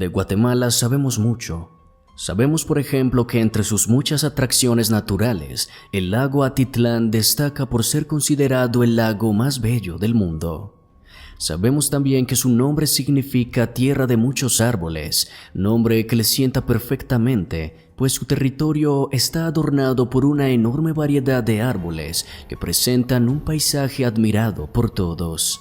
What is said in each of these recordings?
De Guatemala sabemos mucho. Sabemos, por ejemplo, que entre sus muchas atracciones naturales, el lago Atitlán destaca por ser considerado el lago más bello del mundo. Sabemos también que su nombre significa tierra de muchos árboles, nombre que le sienta perfectamente, pues su territorio está adornado por una enorme variedad de árboles que presentan un paisaje admirado por todos.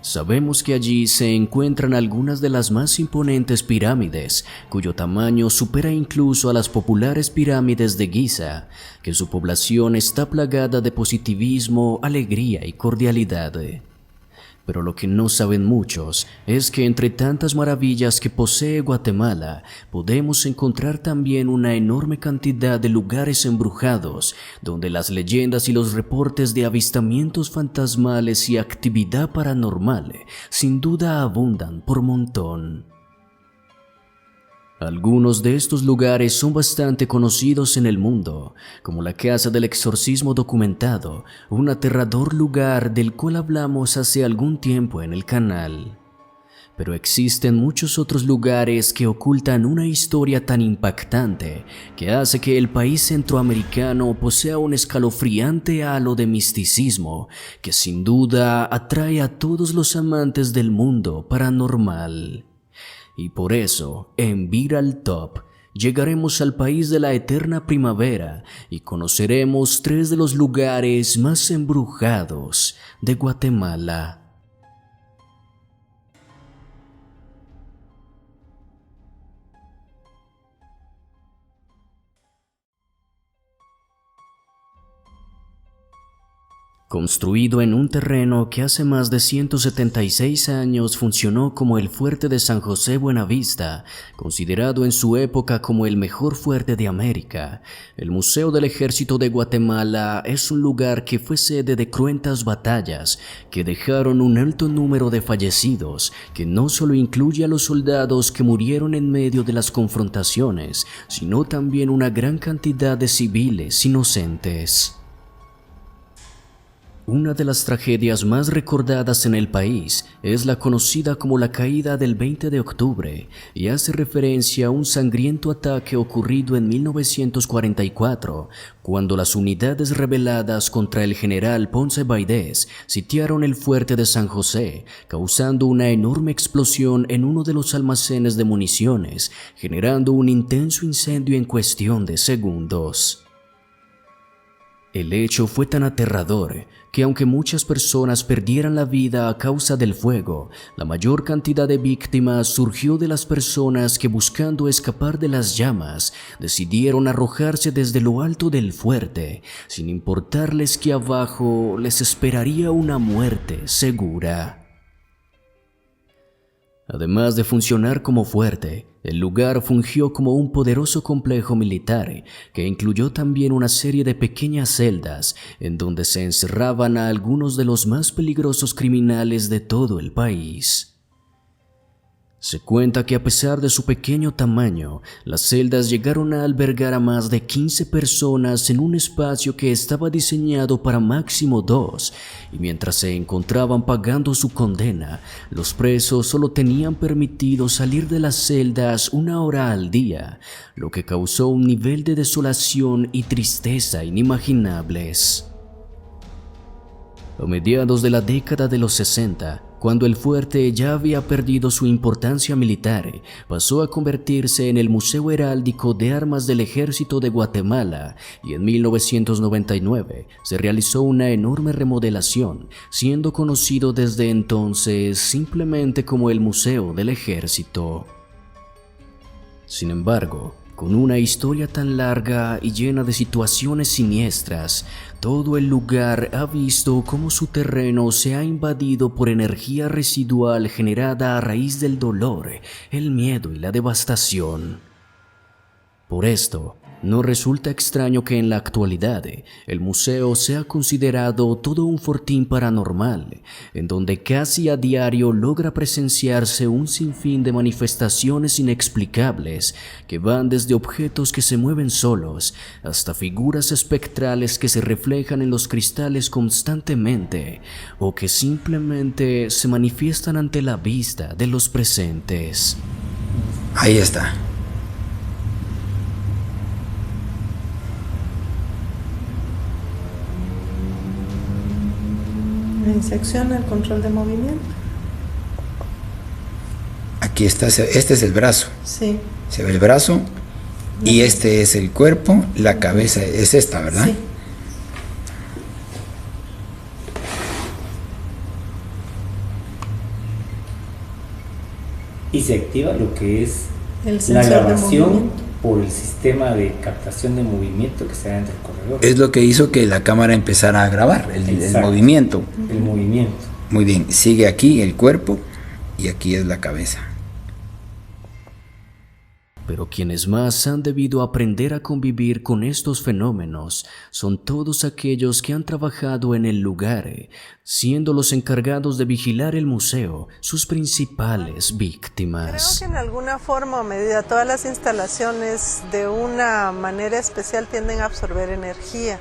Sabemos que allí se encuentran algunas de las más imponentes pirámides, cuyo tamaño supera incluso a las populares pirámides de Giza, que su población está plagada de positivismo, alegría y cordialidad. Pero lo que no saben muchos es que entre tantas maravillas que posee Guatemala, podemos encontrar también una enorme cantidad de lugares embrujados, donde las leyendas y los reportes de avistamientos fantasmales y actividad paranormal sin duda abundan por montón. Algunos de estos lugares son bastante conocidos en el mundo, como la Casa del Exorcismo documentado, un aterrador lugar del cual hablamos hace algún tiempo en el canal. Pero existen muchos otros lugares que ocultan una historia tan impactante que hace que el país centroamericano posea un escalofriante halo de misticismo que sin duda atrae a todos los amantes del mundo paranormal. Y por eso, en Viral Top, llegaremos al país de la eterna primavera y conoceremos 3 de los lugares más embrujados de Guatemala. Construido en un terreno que hace más de 176 años funcionó como el Fuerte de San José Buenavista, considerado en su época como el mejor fuerte de América, el Museo del Ejército de Guatemala es un lugar que fue sede de cruentas batallas que dejaron un alto número de fallecidos, que no solo incluye a los soldados que murieron en medio de las confrontaciones, sino también una gran cantidad de civiles inocentes. Una de las tragedias más recordadas en el país es la conocida como la caída del 20 de octubre y hace referencia a un sangriento ataque ocurrido en 1944, cuando las unidades rebeladas contra el general Ponce Baidés sitiaron el fuerte de San José, causando una enorme explosión en uno de los almacenes de municiones, generando un intenso incendio en cuestión de segundos. El hecho fue tan aterrador que aunque muchas personas perdieran la vida a causa del fuego, la mayor cantidad de víctimas surgió de las personas que, buscando escapar de las llamas, decidieron arrojarse desde lo alto del fuerte, sin importarles que abajo les esperaría una muerte segura. Además de funcionar como fuerte, el lugar fungió como un poderoso complejo militar que incluyó también una serie de pequeñas celdas en donde se encerraban a algunos de los más peligrosos criminales de todo el país. Se cuenta que a pesar de su pequeño tamaño, las celdas llegaron a albergar a más de 15 personas en un espacio que estaba diseñado para máximo 2, y mientras se encontraban pagando su condena, los presos solo tenían permitido salir de las celdas 1 hora al día, lo que causó un nivel de desolación y tristeza inimaginables. A mediados de la década de los 60, cuando el fuerte ya había perdido su importancia militar, pasó a convertirse en el Museo Heráldico de Armas del Ejército de Guatemala y en 1999 se realizó una enorme remodelación, siendo conocido desde entonces simplemente como el Museo del Ejército. Sin embargo, con una historia tan larga y llena de situaciones siniestras, todo el lugar ha visto cómo su terreno se ha invadido por energía residual generada a raíz del dolor, el miedo y la devastación. Por esto, no resulta extraño que en la actualidad el museo sea considerado todo un fortín paranormal, en donde casi a diario logra presenciarse un sinfín de manifestaciones inexplicables que van desde objetos que se mueven solos hasta figuras espectrales que se reflejan en los cristales constantemente o que simplemente se manifiestan ante la vista de los presentes. Ahí está. Ahí se acciona el control de movimiento. Aquí está, este es el brazo. Sí. Se ve el brazo y este es el cuerpo, la cabeza es esta, ¿verdad? Sí. Y se activa lo que es El la sensor de grabación movimiento. por el sistema de captación de movimiento que se da entre el corredor. Es lo que hizo que la cámara empezara a grabar el Exacto. movimiento. El movimiento. Muy bien, sigue aquí el cuerpo y aquí es la cabeza. Pero quienes más han debido aprender a convivir con estos fenómenos son todos aquellos que han trabajado en el lugar, siendo los encargados de vigilar el museo sus principales víctimas. Creo que en alguna forma o medida todas las instalaciones de una manera especial tienden a absorber energía.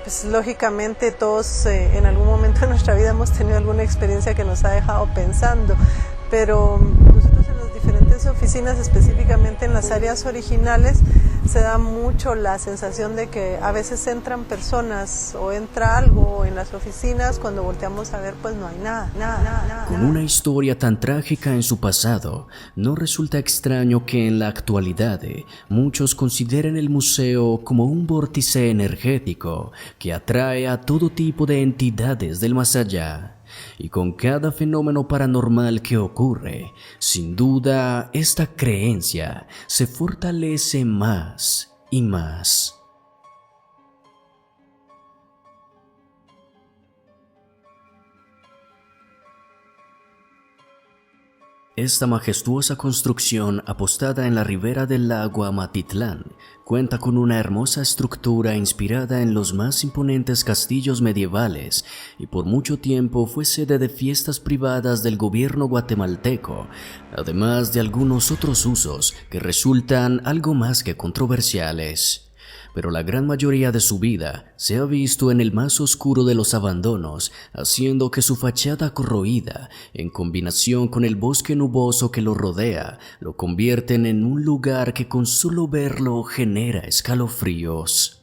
Pues lógicamente todos en algún momento de nuestra vida hemos tenido alguna experiencia que nos ha dejado pensando, pero nosotros en las diferentes oficinas, específicamente en las áreas originales, se da mucho la sensación de que a veces entran personas o entra algo en las oficinas, cuando volteamos a ver pues no hay nada. Con una historia tan trágica en su pasado, no resulta extraño que en la actualidad muchos consideren el museo como un vórtice energético que atrae a todo tipo de entidades del más allá. Y con cada fenómeno paranormal que ocurre, sin duda, esta creencia se fortalece más y más. Esta majestuosa construcción apostada en la ribera del lago Amatitlán cuenta con una hermosa estructura inspirada en los más imponentes castillos medievales y por mucho tiempo fue sede de fiestas privadas del gobierno guatemalteco, además de algunos otros usos que resultan algo más que controversiales. Pero la gran mayoría de su vida se ha visto en el más oscuro de los abandonos, haciendo que su fachada corroída, en combinación con el bosque nuboso que lo rodea, lo convierten en un lugar que con solo verlo genera escalofríos.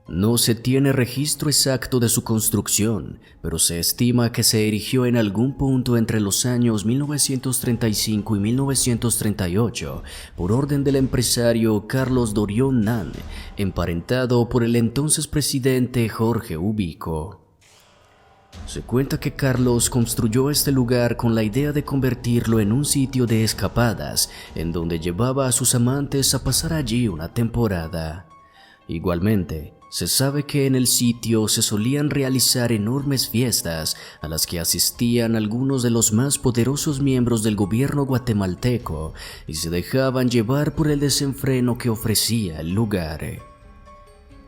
No se tiene registro exacto de su construcción, pero se estima que se erigió en algún punto entre los años 1935 y 1938 por orden del empresario Carlos Dorion Nan, emparentado por el entonces presidente Jorge Ubico. Se cuenta que Carlos construyó este lugar con la idea de convertirlo en un sitio de escapadas, en donde llevaba a sus amantes a pasar allí una temporada. Igualmente, se sabe que en el sitio se solían realizar enormes fiestas a las que asistían algunos de los más poderosos miembros del gobierno guatemalteco y se dejaban llevar por el desenfreno que ofrecía el lugar.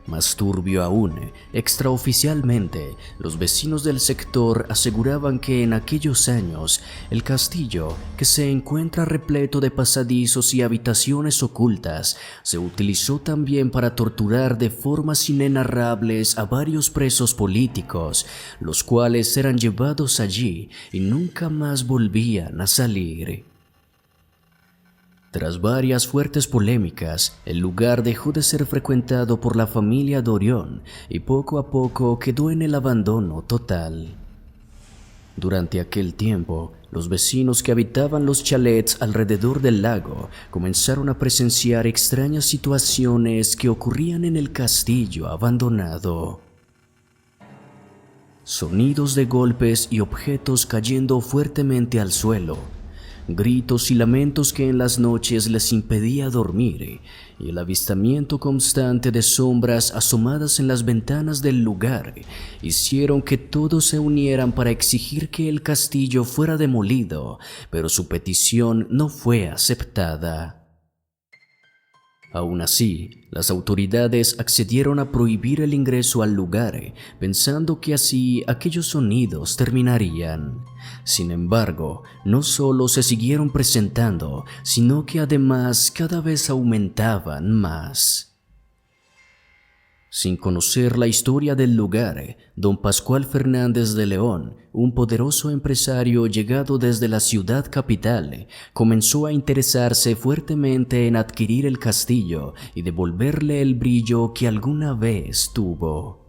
Más turbio aún, extraoficialmente, los vecinos del sector aseguraban que en aquellos años el castillo, que se encuentra repleto de pasadizos y habitaciones ocultas, se utilizó también para torturar de formas inenarrables a varios presos políticos, los cuales eran llevados allí y nunca más volvían a salir. Tras varias fuertes polémicas, el lugar dejó de ser frecuentado por la familia Dorion y poco a poco quedó en el abandono total. Durante aquel tiempo, los vecinos que habitaban los chalets alrededor del lago comenzaron a presenciar extrañas situaciones que ocurrían en el castillo abandonado. Sonidos de golpes y objetos cayendo fuertemente al suelo, gritos y lamentos que en las noches les impedía dormir, y el avistamiento constante de sombras asomadas en las ventanas del lugar hicieron que todos se unieran para exigir que el castillo fuera demolido, pero su petición no fue aceptada. Aún así, las autoridades accedieron a prohibir el ingreso al lugar, pensando que así aquellos sonidos terminarían. Sin embargo, no solo se siguieron presentando, sino que además cada vez aumentaban más. Sin conocer la historia del lugar, don Pascual Fernández de León, un poderoso empresario llegado desde la ciudad capital, comenzó a interesarse fuertemente en adquirir el castillo y devolverle el brillo que alguna vez tuvo.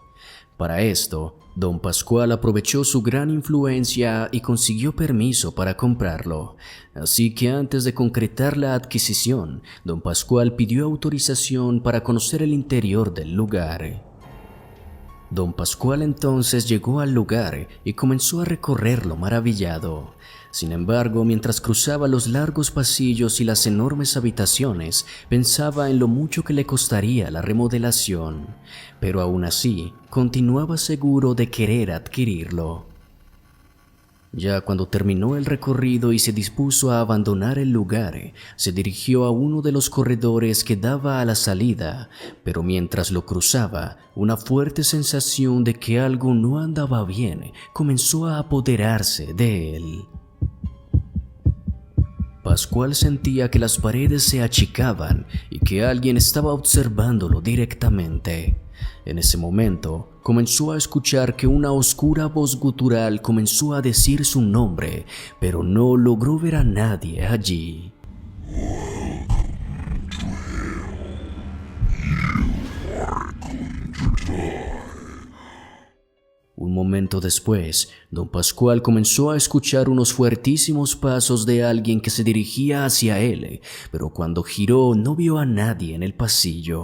Para esto, don Pascual aprovechó su gran influencia y consiguió permiso para comprarlo. Así que antes de concretar la adquisición, don Pascual pidió autorización para conocer el interior del lugar. Don Pascual entonces llegó al lugar y comenzó a recorrerlo maravillado. Sin embargo, mientras cruzaba los largos pasillos y las enormes habitaciones, pensaba en lo mucho que le costaría la remodelación, pero aún así, continuaba seguro de querer adquirirlo. Ya cuando terminó el recorrido y se dispuso a abandonar el lugar, se dirigió a uno de los corredores que daba a la salida, pero mientras lo cruzaba, una fuerte sensación de que algo no andaba bien comenzó a apoderarse de él. Pascual sentía que las paredes se achicaban y que alguien estaba observándolo directamente. En ese momento, comenzó a escuchar que una oscura voz gutural comenzó a decir su nombre, pero no logró ver a nadie allí. Un momento después, don Pascual comenzó a escuchar unos fuertísimos pasos de alguien que se dirigía hacia él, pero cuando giró no vio a nadie en el pasillo.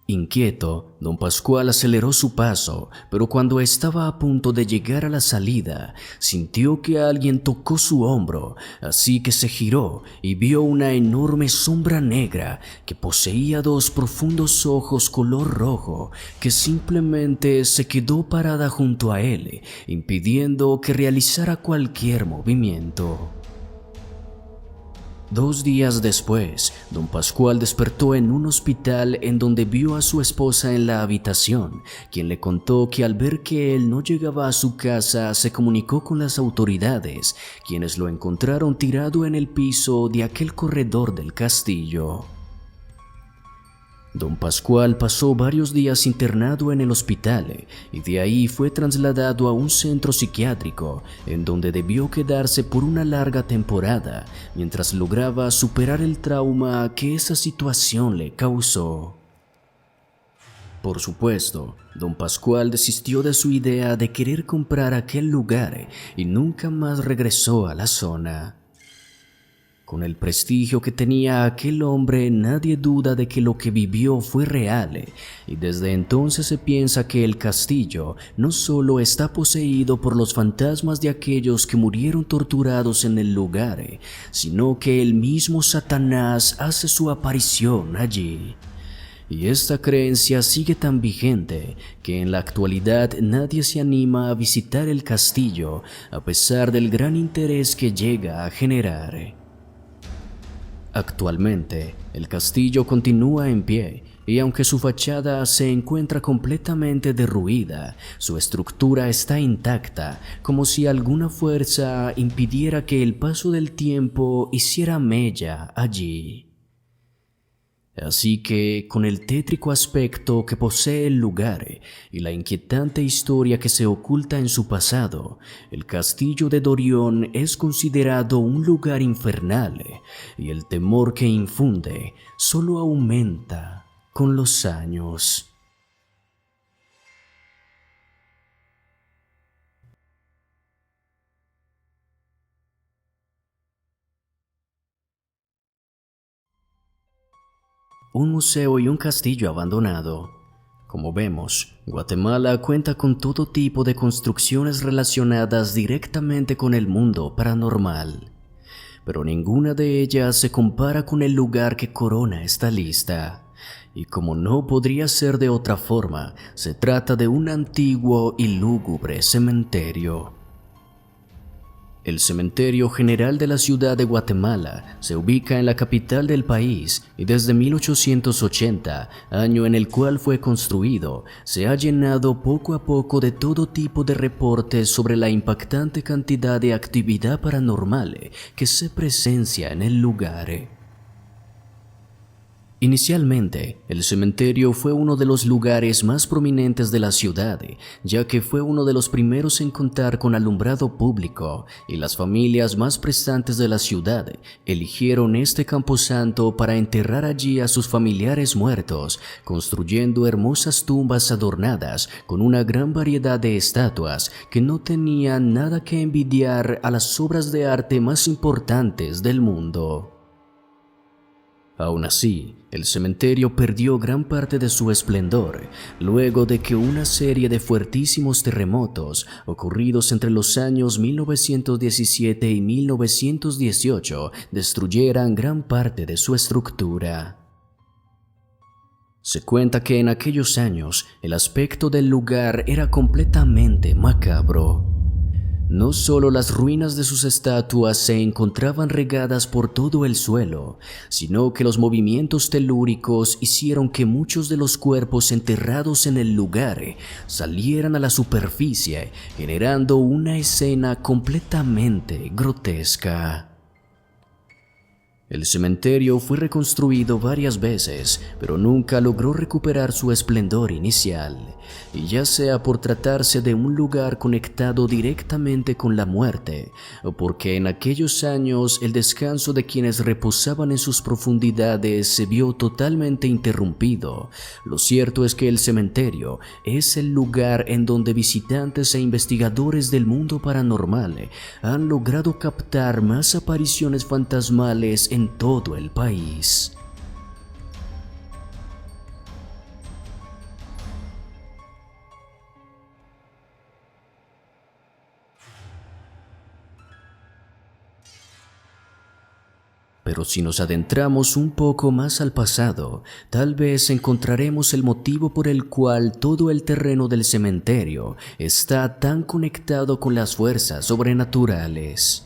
Inquieto, don Pascual aceleró su paso, pero cuando estaba a punto de llegar a la salida, sintió que alguien tocó su hombro, así que se giró y vio una enorme sombra negra que poseía dos profundos ojos color rojo que simplemente se quedó parada junto a él, impidiendo que realizara cualquier movimiento. 2 días después, don Pascual despertó en un hospital en donde vio a su esposa en la habitación, quien le contó que al ver que él no llegaba a su casa se comunicó con las autoridades, quienes lo encontraron tirado en el piso de aquel corredor del castillo. Don Pascual pasó varios días internado en el hospital y de ahí fue trasladado a un centro psiquiátrico en donde debió quedarse por una larga temporada mientras lograba superar el trauma que esa situación le causó. Por supuesto, don Pascual desistió de su idea de querer comprar aquel lugar y nunca más regresó a la zona. Con el prestigio que tenía aquel hombre, nadie duda de que lo que vivió fue real, y desde entonces se piensa que el castillo no solo está poseído por los fantasmas de aquellos que murieron torturados en el lugar, sino que el mismo Satanás hace su aparición allí. Y esta creencia sigue tan vigente que en la actualidad nadie se anima a visitar el castillo a pesar del gran interés que llega a generar. Actualmente, el castillo continúa en pie y aunque su fachada se encuentra completamente derruida, su estructura está intacta, como si alguna fuerza impidiera que el paso del tiempo hiciera mella allí. Así que, con el tétrico aspecto que posee el lugar y la inquietante historia que se oculta en su pasado, el castillo de Dorión es considerado un lugar infernal y el temor que infunde solo aumenta con los años. Un museo y un castillo abandonado. Como vemos, Guatemala cuenta con todo tipo de construcciones relacionadas directamente con el mundo paranormal, pero ninguna de ellas se compara con el lugar que corona esta lista. Y como no podría ser de otra forma, se trata de un antiguo y lúgubre cementerio. El Cementerio General de la Ciudad de Guatemala se ubica en la capital del país y desde 1880, año en el cual fue construido, se ha llenado poco a poco de todo tipo de reportes sobre la impactante cantidad de actividad paranormal que se presencia en el lugar. Inicialmente, el cementerio fue uno de los lugares más prominentes de la ciudad, ya que fue uno de los primeros en contar con alumbrado público, y las familias más prestantes de la ciudad eligieron este camposanto para enterrar allí a sus familiares muertos, construyendo hermosas tumbas adornadas con una gran variedad de estatuas que no tenían nada que envidiar a las obras de arte más importantes del mundo. Aún así, el cementerio perdió gran parte de su esplendor luego de que una serie de fuertísimos terremotos ocurridos entre los años 1917 y 1918 destruyeran gran parte de su estructura. Se cuenta que en aquellos años el aspecto del lugar era completamente macabro. No solo las ruinas de sus estatuas se encontraban regadas por todo el suelo, sino que los movimientos telúricos hicieron que muchos de los cuerpos enterrados en el lugar salieran a la superficie, generando una escena completamente grotesca. El cementerio fue reconstruido varias veces, pero nunca logró recuperar su esplendor inicial, y ya sea por tratarse de un lugar conectado directamente con la muerte, o porque en aquellos años el descanso de quienes reposaban en sus profundidades se vio totalmente interrumpido, lo cierto es que el cementerio es el lugar en donde visitantes e investigadores del mundo paranormal han logrado captar más apariciones fantasmales en todo el país. Pero si nos adentramos un poco más al pasado, tal vez encontraremos el motivo por el cual todo el terreno del cementerio está tan conectado con las fuerzas sobrenaturales.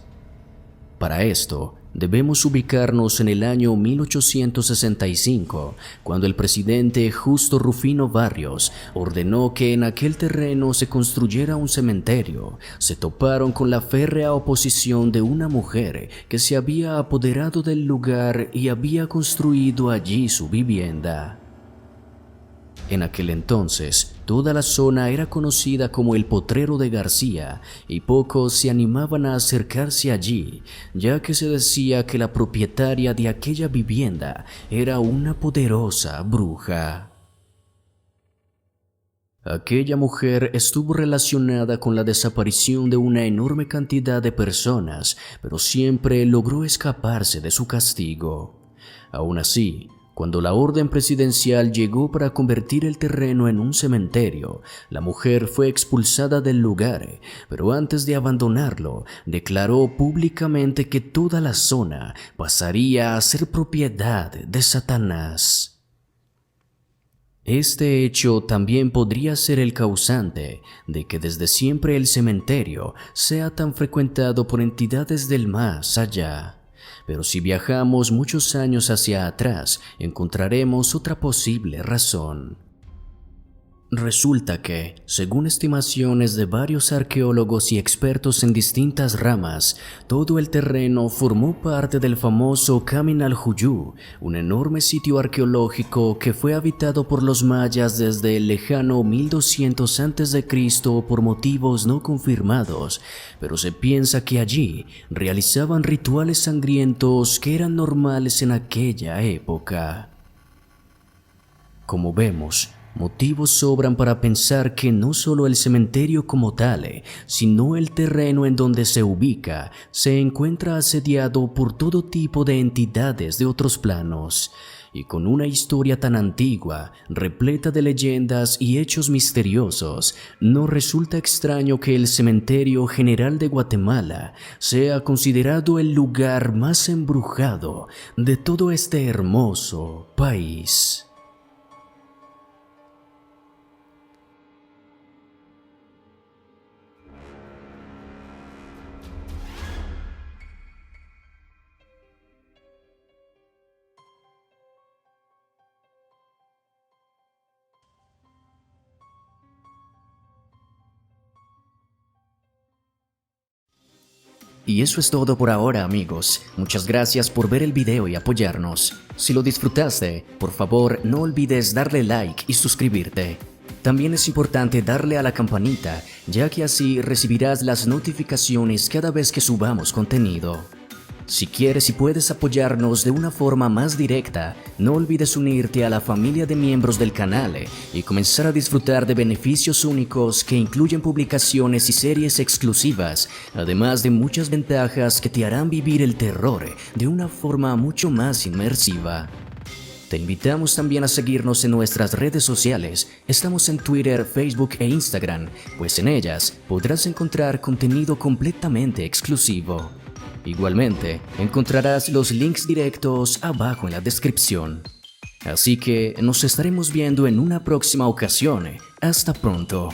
Para esto, debemos ubicarnos en el año 1865, cuando el presidente Justo Rufino Barrios ordenó que en aquel terreno se construyera un cementerio. Se toparon con la férrea oposición de una mujer que se había apoderado del lugar y había construido allí su vivienda. En aquel entonces, toda la zona era conocida como el Potrero de García y pocos se animaban a acercarse allí, ya que se decía que la propietaria de aquella vivienda era una poderosa bruja. Aquella mujer estuvo relacionada con la desaparición de una enorme cantidad de personas, pero siempre logró escaparse de su castigo. Aún así, cuando la orden presidencial llegó para convertir el terreno en un cementerio, la mujer fue expulsada del lugar, pero antes de abandonarlo, declaró públicamente que toda la zona pasaría a ser propiedad de Satanás. Este hecho también podría ser el causante de que desde siempre el cementerio sea tan frecuentado por entidades del más allá. Pero si viajamos muchos años hacia atrás, encontraremos otra posible razón. Resulta que, según estimaciones de varios arqueólogos y expertos en distintas ramas, todo el terreno formó parte del famoso Camin al-Juyú, un enorme sitio arqueológico que fue habitado por los mayas desde el lejano 1200 a.C. por motivos no confirmados, pero se piensa que allí realizaban rituales sangrientos que eran normales en aquella época. Como vemos, motivos sobran para pensar que no solo el cementerio como tal, sino el terreno en donde se ubica, se encuentra asediado por todo tipo de entidades de otros planos. Y con una historia tan antigua, repleta de leyendas y hechos misteriosos, no resulta extraño que el Cementerio General de Guatemala sea considerado el lugar más embrujado de todo este hermoso país. Y eso es todo por ahora, amigos. Muchas gracias por ver el video y apoyarnos. Si lo disfrutaste, por favor no olvides darle like y suscribirte. También es importante darle a la campanita, ya que así recibirás las notificaciones cada vez que subamos contenido. Si quieres y puedes apoyarnos de una forma más directa, no olvides unirte a la familia de miembros del canal y comenzar a disfrutar de beneficios únicos que incluyen publicaciones y series exclusivas, además de muchas ventajas que te harán vivir el terror de una forma mucho más inmersiva. Te invitamos también a seguirnos en nuestras redes sociales. Estamos en Twitter, Facebook e Instagram, pues en ellas podrás encontrar contenido completamente exclusivo. Igualmente, encontrarás los links directos abajo en la descripción. Así que nos estaremos viendo en una próxima ocasión. Hasta pronto.